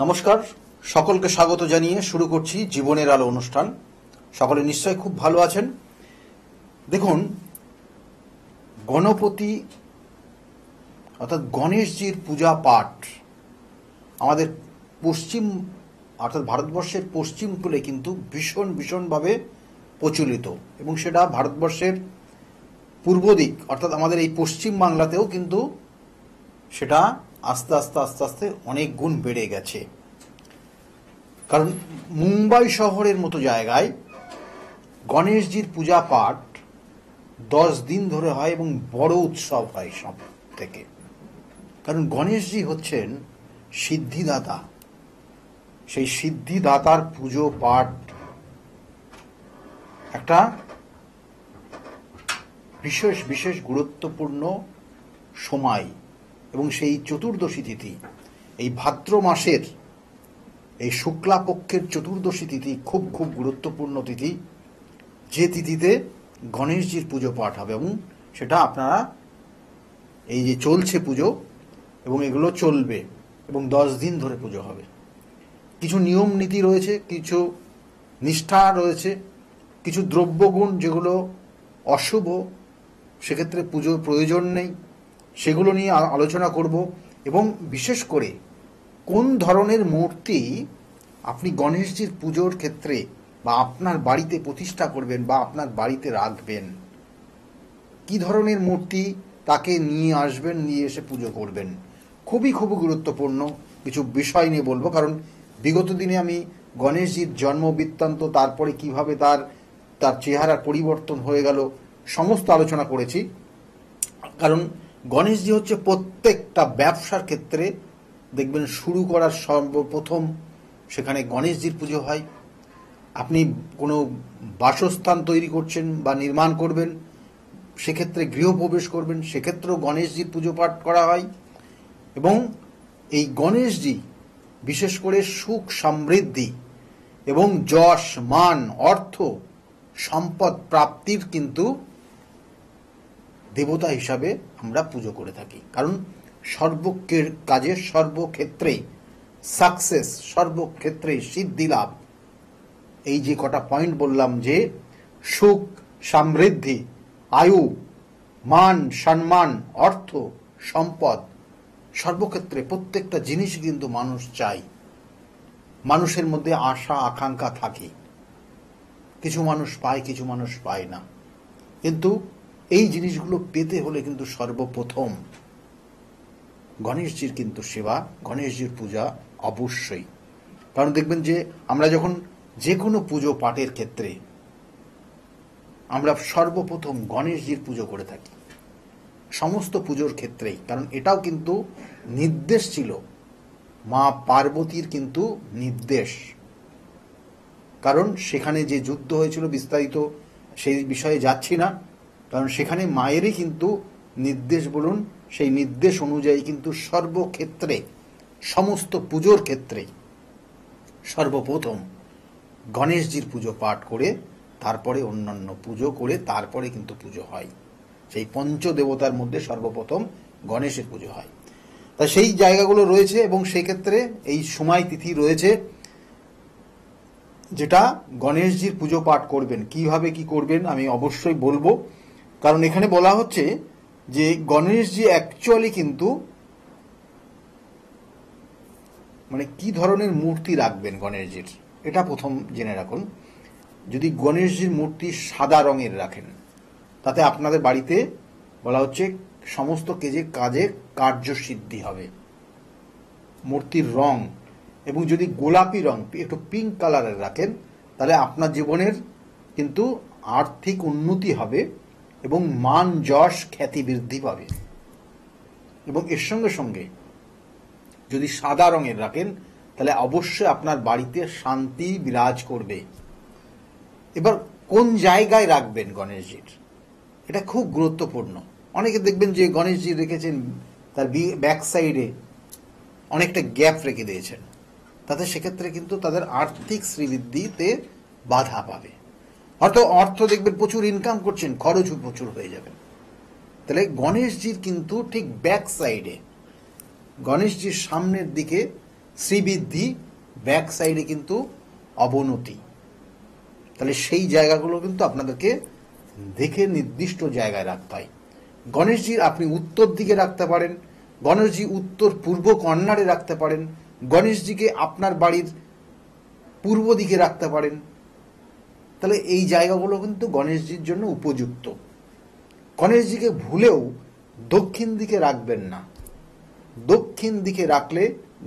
নমস্কার, সকলকে স্বাগত জানিয়ে শুরু করছি জীবনের আলো অনুষ্ঠান। সকলে নিশ্চয়ই খুব ভালো আছেন। দেখুন, গণপতি অর্থাৎ গণেশজির পূজা পাঠ আমাদের পশ্চিম অর্থাৎ ভারতবর্ষের পশ্চিম কূলে কিন্তু ভীষণভাবে প্রচলিত, এবং সেটা ভারতবর্ষের পূর্ব দিক অর্থাৎ আমাদের এই পশ্চিম বাংলাতেও কিন্তু সেটা আস্তে আস্তে অনেক গুণ বেড়ে গেছে। কারণ মুম্বাই শহরের মতো জায়গায় গণেশজির পূজা পাঠ 10 দিন ধরে হয় এবং বড় উৎসব হয় সব থেকে। কারণ গণেশজি হচ্ছেন সিদ্ধিদাতা। সেই সিদ্ধিদাতার পুজো পাঠ একটা বিশেষ গুরুত্বপূর্ণ সময়, এবং সেই চতুর্দশী তিথি, এই ভাদ্র মাসের এই শুক্লাপক্ষের চতুর্দশী তিথি খুব গুরুত্বপূর্ণ তিথি, যে তিথিতে গণেশজির পুজো পাঠ হবে। এবং সেটা আপনারা এই যে চলছে পুজো, এবং এগুলো চলবে এবং 10 দিন ধরে পুজো হবে। কিছু নিয়ম নীতি রয়েছে, কিছু নিষ্ঠা রয়েছে, কিছু দ্রব্যগুণ যেগুলো অশুভ, সেক্ষেত্রে পুজোর প্রয়োজন নেই, সেগুলো নিয়ে আলোচনা করব। এবং বিশেষ করে কোন ধরনের মূর্তি আপনি গণেশজির পুজোর ক্ষেত্রে বা আপনার বাড়িতে প্রতিষ্ঠা করবেন বা আপনার বাড়িতে রাখবেন, কি ধরনের মূর্তি তাকে নিয়ে আসবেন, নিয়ে এসে পুজো করবেন, খুবই গুরুত্বপূর্ণ কিছু বিষয় নিয়ে বলবো। কারণ বিগত দিনে আমি গণেশজির জন্ম বৃত্তান্ত, তারপরে কিভাবে তার চেহারার পরিবর্তন হয়ে গেল, সমস্ত আলোচনা করেছি। কারণ গণেশজি হচ্ছে প্রত্যেকটা ব্যবসার ক্ষেত্রে দেখবেন শুরু করার সর্বপ্রথম সেখানে গণেশজির পুজো হয়। আপনি কোনো বাসস্থান তৈরি করছেন বা নির্মাণ করবেন, সেক্ষেত্রে গৃহপ্রবেশ করবেন, সেক্ষেত্রেও গণেশজির পুজো পাঠ করা হয়। এবং এই গণেশজি বিশেষ করে সুখ সমৃদ্ধি এবং যশ মান অর্থ সম্পদ প্রাপ্তির কিন্তু দেবতা হিসাবে আমরা পুজো করে থাকি। কারণ কাজে সর্বক্ষেত্রে সাকসেস, সর্বক্ষেত্রে সিদ্ধি লাভ, এই যে কটা পয়েন্ট বললাম, যে সুখ সমৃদ্ধি আয়ু মান সম্মান অর্থ সম্পদ, সর্বক্ষেত্রে প্রত্যেকটা জিনিস কিন্তু মানুষ চাই। মানুষের মধ্যে আশা আকাঙ্ক্ষা থাকে, কিছু মানুষ পায়, কিছু মানুষ পায় না। কিন্তু এই জিনিসগুলো পেতে হলে কিন্তু সর্বপ্রথম গণেশজির কিন্তু সেবা, গণেশজির পূজা অবশ্যই। কারণ দেখবেন যে আমরা যখন যে কোনো পুজো পাঠের ক্ষেত্রে আমরা সর্বপ্রথম গণেশজির পুজো করে থাকি, সমস্ত পুজোর ক্ষেত্রেই। কারণ এটাও কিন্তু নির্দেশ ছিল, মা পার্বতীর কিন্তু নির্দেশ। কারণ সেখানে যে যুদ্ধ হয়েছিল বিস্তারিত সেই বিষয়ে যাচ্ছি না, কারণ সেখানে মায়েরই কিন্তু নির্দেশ বলুন, সেই নির্দেশ অনুযায়ী কিন্তু সর্বক্ষেত্রে সমস্ত পুজোর ক্ষেত্রে সর্বপ্রথম গণেশজির পুজো পাঠ করে তারপরে অন্যান্য পুজো করে তারপরে কিন্তু পুজো হয়। সেই পঞ্চদেবতার মধ্যে সর্বপ্রথম গণেশের পুজো হয়। তাই সেই জায়গাগুলো রয়েছে, এবং সেই ক্ষেত্রে এই সময় তিথি রয়েছে যেটা গণেশজির পুজো পাঠ করবেন। কিভাবে কি করবেন আমি অবশ্যই বলবো। কারণ এখানে বলা হচ্ছে যে গণেশজি অ্যাকচুয়ালি কিন্তু মানে কি ধরনের মূর্তি রাখবেন গণেশজির, এটা প্রথম জেনে রাখুন। যদি গণেশজির মূর্তি সাদা রঙের রাখেন, তাতে আপনাদের বাড়িতে বলা হচ্ছে সমস্ত কাজে কার্যসিদ্ধি হবে, মূর্তির রং। এবং যদি গোলাপি রং, একটু পিঙ্ক কালারের রাখেন, তাহলে আপনার জীবনের কিন্তু আর্থিক উন্নতি হবে এবং মান যশ খ্যাতি বৃদ্ধি পাবে। এবং এর সঙ্গে সঙ্গে যদি সাদা রঙের রাখেন, তাহলে অবশ্যই আপনার বাড়িতে শান্তি বিরাজ করবে। এবার কোন জায়গায় রাখবেন গণেশজির, এটা খুব গুরুত্বপূর্ণ। অনেকে দেখবেন যে গণেশজি রেখেছেন তার ব্যাক সাইডে অনেকটা গ্যাপ রেখে দিয়েছেন, তাতে সেক্ষেত্রে কিন্তু তাদের আর্থিক শ্রীবৃদ্ধিতে বাধা পাবে। হয়তো অর্থ দেখবেন প্রচুর ইনকাম করছেন, খরচও প্রচুর হয়ে যাবে। তাহলে গণেশজির কিন্তু ঠিক ব্যাক সাইডে, গণেশজির সামনের দিকে শ্রীবৃদ্ধি, ব্যাক সাইডে কিন্তু অবনতি। তাহলে সেই জায়গাগুলো কিন্তু আপনাদেরকে দেখে নির্দিষ্ট জায়গায় রাখতে হয়। গণেশজির আপনি উত্তর দিকে রাখতে পারেন, গণেশজি উত্তর পূর্ব কর্নারে রাখতে পারেন, গণেশজিকে আপনার বাড়ির পূর্ব দিকে রাখতে পারেন। তাহলে এই জায়গাগুলো কিন্তু গণেশজির জন্য উপযুক্ত। গণেশজিকে ভুলেও দক্ষিণ দিকে রাখবেন না। দক্ষিণ দিকে রাখলে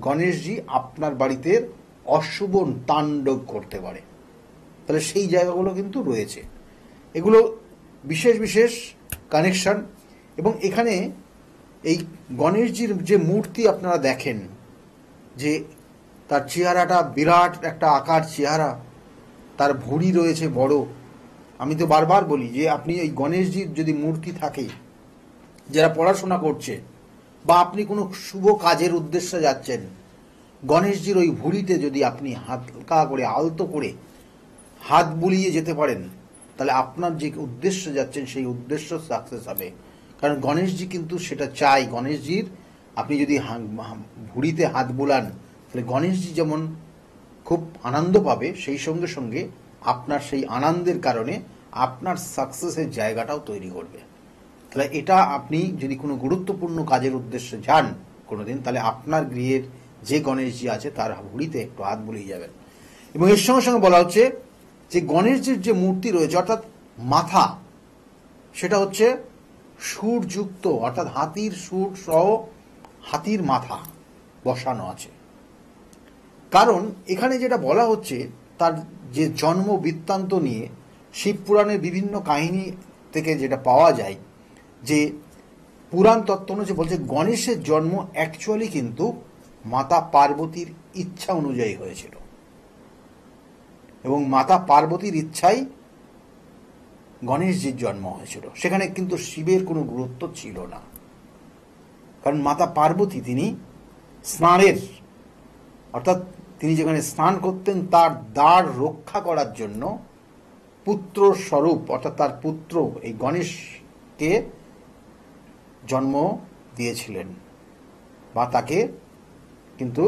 গণেশজি আপনার বাড়িতে অশুভ তাণ্ডব করতে পারে। তাহলে সেই জায়গাগুলো কিন্তু রয়েছে। এগুলো বিশেষ বিশেষ কানেকশন। এবং এখানে এই গণেশজির যে মূর্তি আপনারা দেখেন, যে তার চেহারাটা বিরাট একটা আকার চেহারা, তার ভুঁড়ি রয়েছে বড়। আমি তো বারবার বলি যে আপনি এই গণেশজির যদি মূর্তি থাকে, যারা পড়াশোনা করছে বা আপনি কোনো শুভ কাজের উদ্দেশ্যে যাচ্ছেন, গণেশজির ওই ভুঁড়িতে যদি আপনি হালকা করে আলতো করে হাত বুলিয়ে যেতে পারেন, তাহলে আপনার যে উদ্দেশ্যে যাচ্ছেন সেই উদ্দেশ্য সাকসেস হবে। কারণ গণেশজি কিন্তু সেটা চাই। গণেশজির আপনি যদি ভুঁড়িতে হাত বুলান, তাহলে গণেশজি যেমন খুব আনন্দ পাবে, সেই সঙ্গে সঙ্গে আপনার সেই আনন্দের কারণে আপনার সাকসেসের জায়গাটাও তৈরি করবে। তাহলে এটা আপনি যদি কোনো গুরুত্বপূর্ণ কাজের উদ্দেশ্যে যান কোনোদিন, তাহলে আপনার গৃহের যে গণেশজি আছে তার ভুঁড়িতে একটু হাত বুলিয়ে যাবেন। এবং এর সঙ্গে সঙ্গে বলা হচ্ছে যে গণেশজির যে মূর্তি রয়েছে, অর্থাৎ মাথা, সেটা হচ্ছে সুরযুক্ত, অর্থাৎ হাতির সুর সহ হাতির মাথা বসানো আছে। কারণ এখানে যেটা বলা হচ্ছে, তার যে জন্ম বৃত্তান্ত নিয়ে শিবপুরাণের বিভিন্ন কাহিনী থেকে যেটা পাওয়া যায়, যে পুরাণ তত্ত্ব অনুযায়ী বলছে গণেশের জন্ম অ্যাকচুয়ালি কিন্তু মাতা পার্বতীর ইচ্ছা অনুযায়ী হয়েছিল, এবং মাতা পার্বতীর ইচ্ছাই গণেশজির জন্ম হয়েছিল। সেখানে কিন্তু শিবের কোনো গুরুত্ব ছিল না। কারণ মাতা পার্বতী তিনি স্নানের, অর্থাৎ তিনি যেখানে স্নান করতেন তার দ্বার রক্ষা করার জন্য পুত্র স্বরূপ, অর্থাৎ তার পুত্র এই গণেশকে জন্ম দিয়েছিলেন, বা তাকে কিন্তু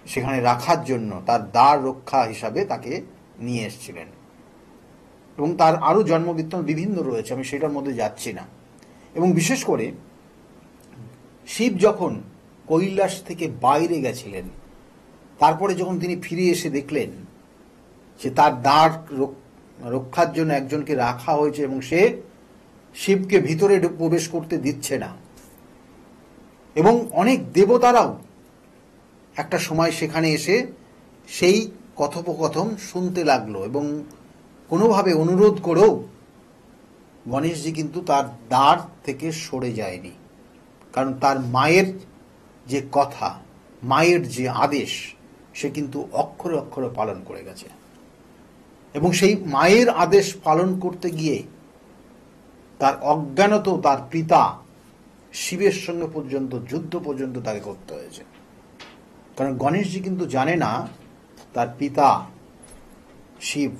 সেখানে রাখার জন্য তার দ্বার রক্ষা হিসাবে তাকে নিয়ে এসেছিলেন। এবং তার আরও জন্মবৃত্তান্ত বিভিন্ন রয়েছে, আমি সেটার মধ্যে যাচ্ছি না। এবং বিশেষ করে শিব যখন কৈলাস থেকে বাইরে গেছিলেন, তারপরে যখন তিনি ফিরে এসে দেখলেন যে তার দ্বার রক্ষার জন্য একজনকে রাখা হয়েছে এবং সে শিবকে ভিতরে প্রবেশ করতে দিচ্ছে না, এবং অনেক দেবতারাও একটা সময় সেখানে এসে সেই কথোপকথন শুনতে লাগলো, এবং কোনোভাবে অনুরোধ করেও গণেশজি কিন্তু তার দ্বার থেকে সরে যায়নি। কারণ তার মায়ের যে কথা, মায়ের যে আদেশ, সে কিন্তু অক্ষরে অক্ষরে পালন করে গেছে। এবং সেই মায়ের আদেশ পালন করতে গিয়ে তার অজ্ঞানতেও তার পিতা শিবের সঙ্গে পর্যন্ত যুদ্ধ পর্যন্ত তাকে করতে হয়েছে। কারণ গণেশজি কিন্তু জানে না তার পিতা শিব।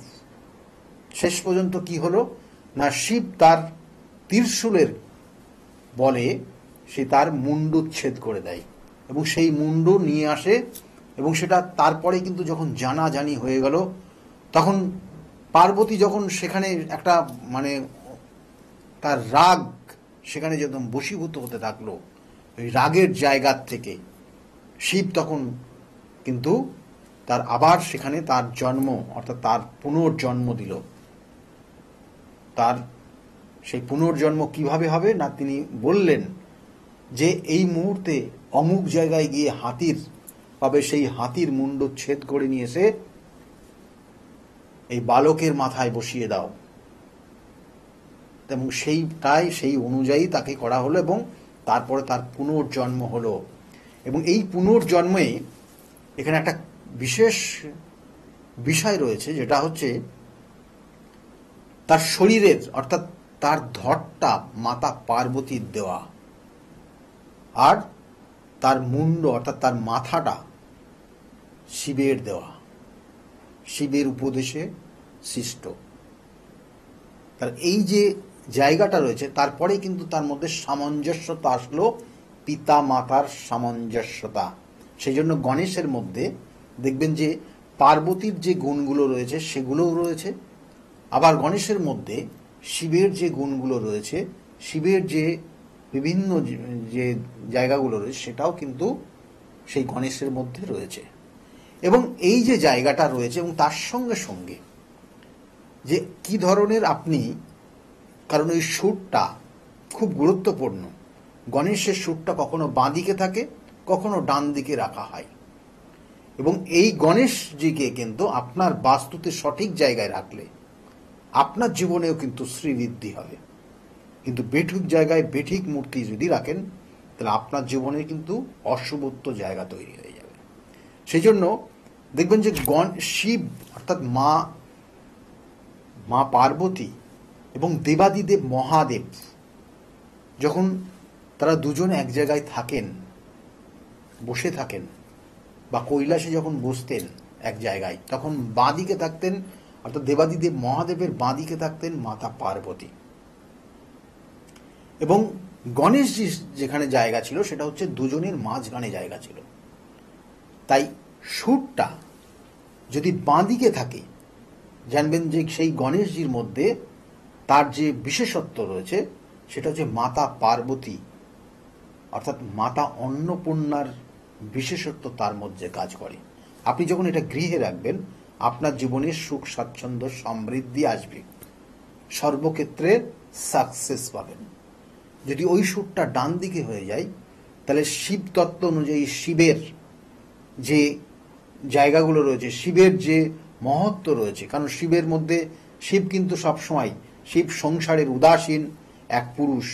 শেষ পর্যন্ত কি হলো না, শিব তার ত্রিশূলের বলে সে তার মুন্ডুচ্ছেদ করে দেয়, এবং সেই মুন্ডু নিয়ে আসে। এবং সেটা তারপরে কিন্তু যখন জানাজানি হয়ে গেল, তখন পার্বতী যখন সেখানে একটা মানে তার রাগ সেখানে যখন বশীভূত হতে থাকলো, ওই রাগের জায়গার থেকে শিব তখন কিন্তু তার আবার সেখানে তার জন্ম, অর্থাৎ তার পুনর্জন্ম দিল। তার সেই পুনর্জন্ম কিভাবে হবে না, তিনি বললেন যে এই মুহূর্তে অমুক জায়গায় গিয়ে হাতির পাবে, সেই হাতির মুন্ড ছেদ করে নিয়ে এসে এই বালকের মাথায় বসিয়ে দাও। এবং সেই অনুযায়ী তাকে করা হলো, এবং তারপরে তার পুনর্জন্ম হলো। এবং এই পুনর্জন্মে এখানে একটা বিশেষ বিষয় রয়েছে, যেটা হচ্ছে তার শরীরের, অর্থাৎ তার ধড়টা মাতা পার্বতীর দেওয়া, আর তার মুন্ড অর্থাৎ তার মাথাটা শিবের দেওয়া, শিবের উপদেশে সৃষ্ট। তার এই যে জায়গাটা রয়েছে, তারপরে কিন্তু তার মধ্যে সামঞ্জস্যতা আসলো, পিতা মাতার সামঞ্জস্যতা। সেই জন্য গণেশের মধ্যে দেখবেন যে পার্বতীর যে গুণগুলো রয়েছে সেগুলোও রয়েছে, আবার গণেশের মধ্যে শিবের যে গুণগুলো রয়েছে, শিবের যে বিভিন্ন যে জায়গাগুলো রয়েছে সেটাও কিন্তু সেই গণেশের মধ্যে রয়েছে। এবং এই যে জায়গাটা রয়েছে এবং তার সঙ্গে সঙ্গে যে কি ধরনের আপনি, কারণ ওই সুরটা খুব গুরুত্বপূর্ণ। গণেশের সুরটা কখনো বাঁ দিকে থাকে, কখনো ডান দিকে রাখা হয়, এবং এই গণেশজিকে কিন্তু আপনার বাস্তুতে সঠিক জায়গায় রাখলে আপনার জীবনেও কিন্তু শ্রীবৃদ্ধি হবে। কিন্তু বেঠিক জায়গায় বেঠিক মূর্তি যদি রাখেন তাহলে আপনার জীবনে কিন্তু অশুভত্ব জায়গা তৈরি হয়ে যাবে। সেই জন্য দেখবেন যে শিব অর্থাৎ মা পার্বতী এবং দেবাদিদেব মহাদেব যখন তারা দুজনে এক জায়গায় থাকেন, বসে থাকেন, বা কৈলাসে যখন বসতেন এক জায়গায়, তখন বাঁ দিকে থাকতেন, অর্থাৎ দেবাদিদেব মহাদেবের বাঁ দিকে থাকতেন মাতা পার্বতী, এবং গণেশজি যেখানে জায়গা ছিল সেটা হচ্ছে দুজনের মাঝখানে জায়গা ছিল। তাই সুরটা যদি বাঁ দিকে থাকে, জানবেন যে সেই গণেশজির মধ্যে তার যে বিশেষত্ব রয়েছে সেটা হচ্ছে মাতা পার্বতী অর্থাৎ মাতা অন্নপূর্ণার বিশেষত্ব তার মধ্যে কাজ করে। আপনি যখন এটা গৃহে রাখবেন আপনার জীবনে সুখ স্বাচ্ছন্দ্য সমৃদ্ধি আসবে, সর্বক্ষেত্রে সাকসেস পাবেন। যদি ওই সুরটা ডান দিকে হয়ে যায় তাহলে শিব তত্ত্ব অনুযায়ী শিবের যে জায়গাগুলো রয়েছে, শিবের যে মহত্ব রয়েছে, কারণ শিবের মধ্যে শিব কিন্তু সবসময় শিব সংসারের উদাসীন এক পুরুষ,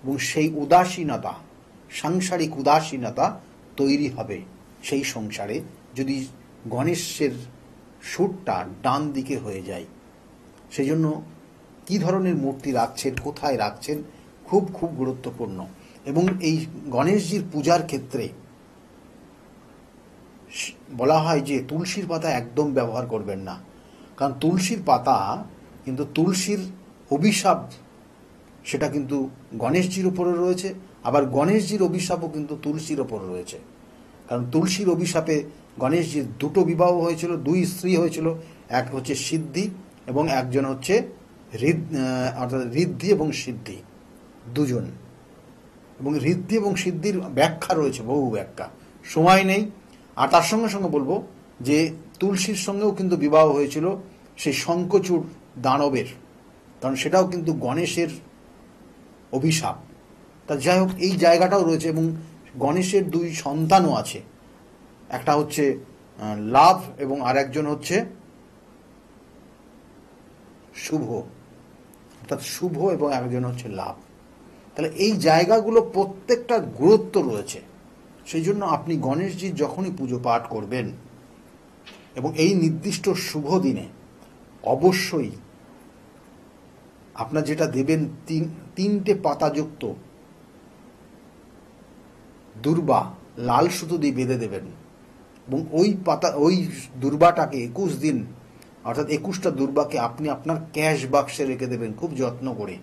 এবং সেই উদাসীনতা, সাংসারিক উদাসীনতা তৈরি হবে সেই সংসারে যদি গণেশের সুরটা ডান দিকে হয়ে যায়। সেই জন্য কী ধরনের মূর্তি রাখছেন, কোথায় রাখছেন, খুব খুব গুরুত্বপূর্ণ। এবং এই গণেশজির পূজার ক্ষেত্রে বলা হয় যে তুলসীর পাতা একদম ব্যবহার করবেন না, কারণ তুলসীর পাতা কিন্তু তুলসীর অভিশাপ, সেটা কিন্তু গণেশজির উপরে রয়েছে, আবার গণেশজির অভিশাপও কিন্তু তুলসীর ওপর রয়েছে। কারণ তুলসীর অভিশাপে গণেশজির দুটো বিবাহ হয়েছিল, দুই স্ত্রী হয়েছিল, এক হচ্ছে সিদ্ধি এবং একজন হচ্ছে অর্থাৎ ঋদ্ধি এবং সিদ্ধি, দুজন। এবং ঋদ্ধি এবং সিদ্ধির ব্যাখ্যা রয়েছে, বহু ব্যাখ্যা, সময় নেই। আর তার সঙ্গে সঙ্গে বলবো যে তুলসীর সঙ্গেও কিন্তু বিবাহ হয়েছিল সেই শঙ্খচূড় দানবের, কারণ সেটাও কিন্তু গণেশের অভিশাপ। তা যাই হোক, এই জায়গাটাও রয়েছে। এবং গণেশের দুই সন্তানও আছে, একটা হচ্ছে লাভ এবং আর একজন হচ্ছে শুভ, অর্থাৎ শুভ এবং একজন হচ্ছে লাভ। তাহলে এই জায়গাগুলো প্রত্যেকটা গুরুত্ব রয়েছে। সেই জন্য আপনি গণেশজির যখনই পুজো পাঠ করবেন এবং এই নির্দিষ্ট শুভ দিনে অবশ্যই আপনার যেটা দেবেন, তিনটে পাতাযুক্ত দুর্বা লাল সুতো দিয়ে বেঁধে দেবেন, এবং ওই দুর্বাটাকে 21 দিন, অর্থাৎ 21টা দুর্বাকে আপনি আপনার ক্যাশ বাক্সে রেখে দেবেন খুব যত্ন করে,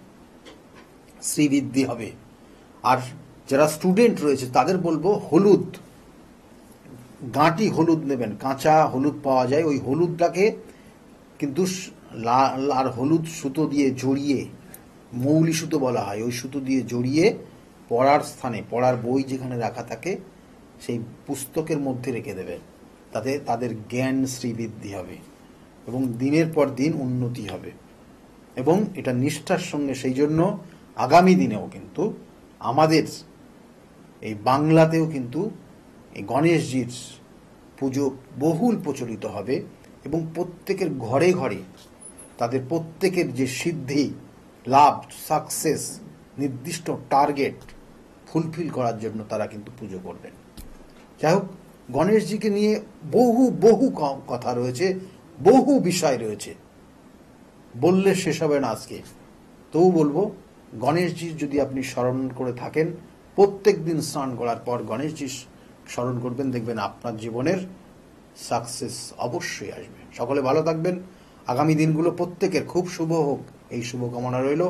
শ্রীবৃদ্ধি হবে। আর যারা স্টুডেন্ট রয়েছে তাদের বলবো হলুদ, গাঁটি হলুদ নেবেন, কাঁচা হলুদ পাওয়া যায়, ওই হলুদটাকে কিন্তু লাল আর হলুদ সুতো দিয়ে জড়িয়ে, মৌলি সুতো বলা হয়, ওই সুতো দিয়ে জড়িয়ে পড়ার স্থানে, পড়ার বই যেখানে রাখা থাকে সেই পুস্তকের মধ্যে রেখে দেবেন। তাতে তাদের জ্ঞান শ্রীবৃদ্ধি হবে এবং দিনের পর দিন উন্নতি হবে। এবং এটা নিষ্ঠার সঙ্গে, সেই জন্য আগামী দিনেও কিন্তু আমাদের এই বাংলাতেও কিন্তু এই গণেশজির পুজো বহুল প্রচলিত হবে, এবং প্রত্যেকের ঘরে ঘরে তাদের প্রত্যেকের যে সিদ্ধি, লাভ, সাকসেস, নির্দিষ্ট টার্গেট ফুলফিল করার জন্য তারা কিন্তু পুজো করবেন। যাই হোক, গণেশজিকে নিয়ে বহু বহু কথা রয়েছে, বহু বিষয় রয়েছে, বললে শেষ হবে না আজকে। তবু বলবো, গণেশজির যদি আপনি স্মরণ করে থাকেন, প্রত্যেক দিন স্নান করার পর গণেশজি স্মরণ করবেন, দেখবেন আপনার জীবনের সাকসেস অবশ্যই আসবে। সকলে ভালো থাকবেন। আগামী দিনগুলো প্রত্যেকের খুব শুভ হোক, এই শুভকামনা রইল।